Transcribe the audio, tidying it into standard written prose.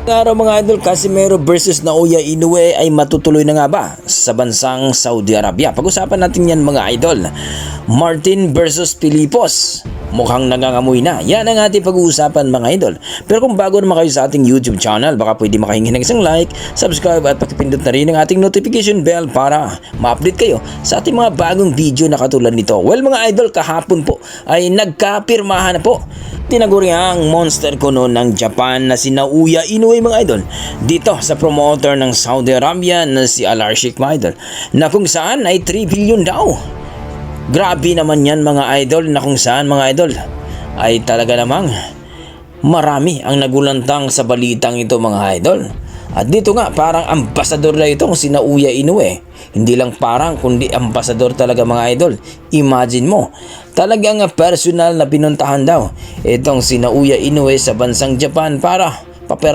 Araw mga idol, Casimero versus Naoya Inoue ay matutuloy na nga ba sa bansang Saudi Arabia? Pag-usapan natin yan mga idol. Martin versus Pilipos. Mukhang nangangamoy na. Yan ang ating pag-uusapan mga idol. Pero kung bago naman kayo sa ating YouTube channel, baka pwede makahingi ng isang like, subscribe at pakipindot na rin ang ating notification bell para ma-update kayo sa ating mga bagong video na katulad nito. Well mga idol, kahapon po ay nagkapirmahan na po tinaguriang monster kuno ng Japan na si Naoya Inoue mga idol dito sa promoter ng Saudi Arabia na si Al Arshik mga idol, na kung saan ay 3 billion daw. Grabe naman yan mga idol, na kung saan mga idol ay talaga namang marami ang nagulantang sa balitang ito mga idol. At dito nga parang ambasador na itong si Naoya Inoue. Hindi lang parang kundi ambasador talaga mga idol. Imagine mo, talagang personal na pinuntahan daw itong si Naoya Inoue sa bansang Japan para papirma